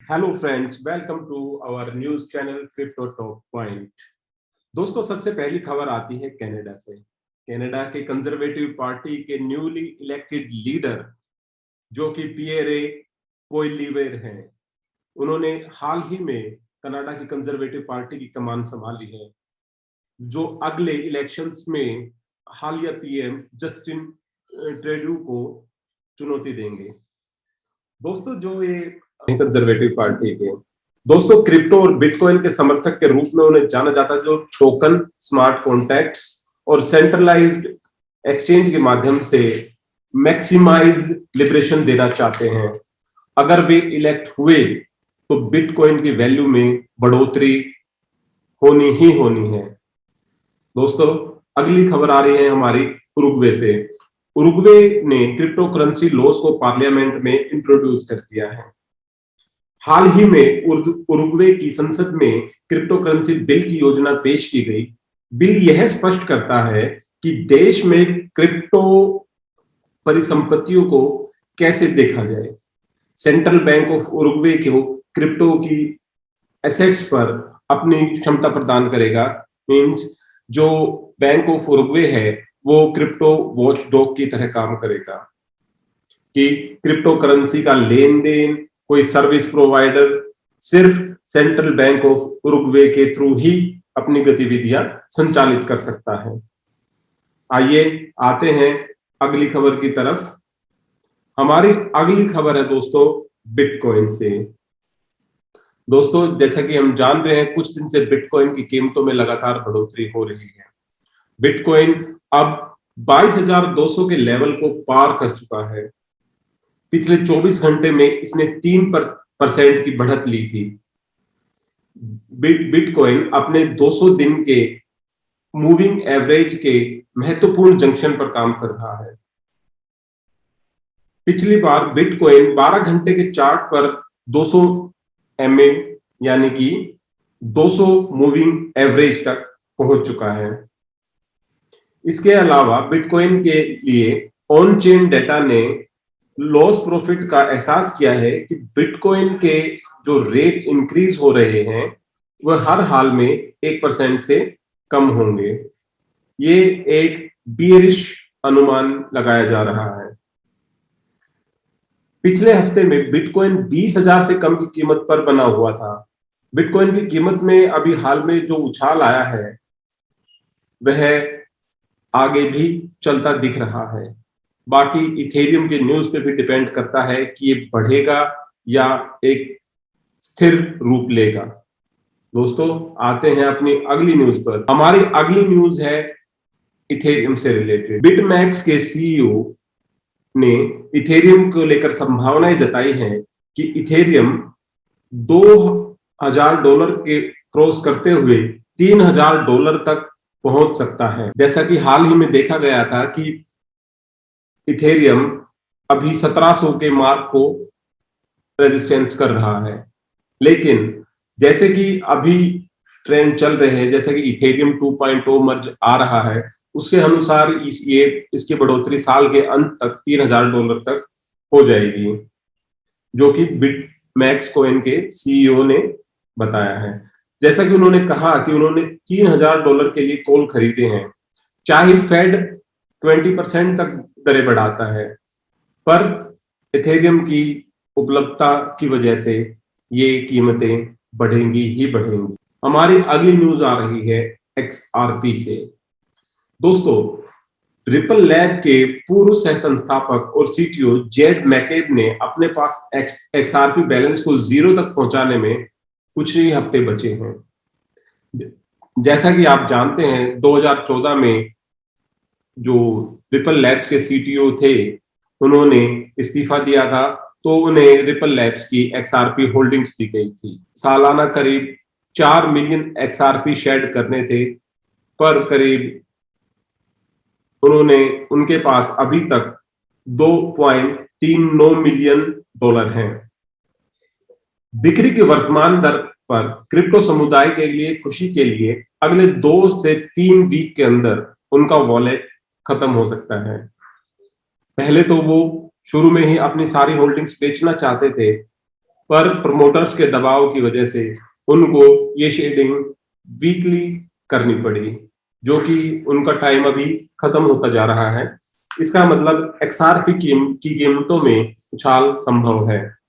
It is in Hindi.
Hello friends, welcome to our news channel Crypto Talk Point. दोस्तों, सबसे पहली खबर आती है कनाडा से। कनाडा के कंजर्वेटिव पार्टी के न्यूली इलेक्टेड लीडर जो कि पियरे पोइलिवेर हैं, उन्होंने हाल ही में कनाडा की कंजर्वेटिव पार्टी की कमान संभाली है, जो अगले इलेक्शंस में हालिया पीएम जस्टिन ट्रूडो को चुनौती देंगे। दोस्तों, जो ये कंजर्वेटिव पार्टी के दोस्तों क्रिप्टो और बिटकॉइन के समर्थक के रूप में उन्हें जाना जाता है, जो टोकन, स्मार्ट कॉन्ट्रैक्ट्स और सेंट्रलाइज्ड एक्सचेंज के माध्यम से मैक्सिमाइज लिबरेशन देना चाहते हैं। अगर वे इलेक्ट हुए तो बिटकॉइन की वैल्यू में बढ़ोतरी होनी ही होनी है। दोस्तों, अगली खबर आ रही है हमारी उरुग्वे से। उरुग्वे ने क्रिप्टो करेंसी लॉस को पार्लियामेंट में इंट्रोड्यूस कर दिया है। हाल ही में उरुग्वे की संसद में क्रिप्टो करेंसी बिल की योजना पेश की गई। बिल यह स्पष्ट करता है कि देश में क्रिप्टो परिसंपत्तियों को कैसे देखा जाए। सेंट्रल बैंक ऑफ उरुग्वे को क्रिप्टो की एसेट्स पर अपनी क्षमता प्रदान करेगा। मींस जो बैंक ऑफ उरुग्वे है वो क्रिप्टो वॉच डॉग की तरह काम करेगा कि क्रिप्टो करेंसी का लेन देन कोई सर्विस प्रोवाइडर सिर्फ सेंट्रल बैंक ऑफ उरुग्वे के थ्रू ही अपनी गतिविधियां संचालित कर सकता है। आइए आते हैं अगली खबर की तरफ। हमारी अगली खबर है दोस्तों बिटकॉइन से। दोस्तों, जैसा कि हम जान रहे हैं, कुछ दिन से बिटकॉइन की कीमतों में लगातार बढ़ोतरी हो रही है। बिटकॉइन अब 22,200 के लेवल को पार कर चुका है। पिछले 24 घंटे में इसने 3% की बढ़त ली थी। बिटकॉइन अपने 200 दिन के मूविंग एवरेज के महत्वपूर्ण जंक्शन पर काम कर रहा है। पिछली बार बिटकॉइन 12 घंटे के चार्ट पर 200 MA यानी कि 200 मूविंग एवरेज तक पहुंच चुका है। इसके अलावा बिटकॉइन के लिए ऑन चेन डेटा ने लॉस प्रॉफिट का एहसास किया है कि बिटकॉइन के जो रेट इंक्रीज हो रहे हैं वह हर हाल में 1% से कम होंगे। ये एक बियरिश अनुमान लगाया जा रहा है। पिछले हफ्ते में बिटकॉइन 20,000 से कम की कीमत पर बना हुआ था। बिटकॉइन की कीमत में अभी हाल में जो उछाल आया है वह आगे भी चलता दिख रहा है। बाकी इथेरियम के न्यूज पे भी डिपेंड करता है कि ये बढ़ेगा या एक स्थिर रूप लेगा। दोस्तों, आते हैं अपनी अगली न्यूज पर। हमारी अगली न्यूज है इथेरियम से रिलेटेड। बिटमैक्स के CEO ने इथेरियम को लेकर संभावनाएं जताई हैं कि इथेरियम $2,000 के क्रॉस करते हुए $3,000 तक पहुंच सकता है। जैसा कि हाल ही में देखा गया था कि इथेरियम अभी 1700 के मार्क को रेजिस्टेंस कर रहा है, लेकिन जैसे कि अभी ट्रेंड चल रहे हैं, जैसे कि इथेरियम 2.0 मर्ज आ रहा है, उसके अनुसार इसकी बढ़ोतरी साल के अंत तक $3,000 तक हो जाएगी, जो कि बिटमैक्स कॉइन के CEO ने बताया है। जैसा कि उन्होंने कहा कि उन्होंने $3,000 के लिए कॉल खरीदे हैं। चाहे फेड 20% तक दरें बढ़ाता है, पर इथेरियम की उपलब्धता की वजह से ये कीमतें बढ़ेंगी ही बढ़ेंगी। हमारी अगली न्यूज आ रही है XRP से। दोस्तों, रिपल लैब के पूर्व सह संस्थापक और CTO जेड मैकेब ने अपने पास XRP बैलेंस को 0 तक पहुंचाने में कुछ ही हफ्ते बचे हैं। जैसा कि आप जानते हैं, 2014 में जो रिपल लैब्स के CTO थे उन्होंने इस्तीफा दिया था, तो उन्हें रिपल लैब्स की XRP होल्डिंग्स दी गई थी। सालाना करीब 4 मिलियन XRP शेड करने थे, पर करीब उनके पास अभी तक $2.39 मिलियन हैं। बिक्री की वर्तमान दर पर क्रिप्टो समुदाय के लिए खुशी के लिए अगले 2 से 3 वीक के अंदर उनका वॉलेट खत्म हो सकता है। पहले तो वो शुरू में ही अपनी सारी होल्डिंग्स बेचना चाहते थे, पर प्रमोटर्स के दबाव की वजह से उनको ये शेडिंग वीकली करनी पड़ी, जो कि उनका टाइम अभी खत्म होता जा रहा है। इसका मतलब XRP की कीमतों में उछाल संभव है।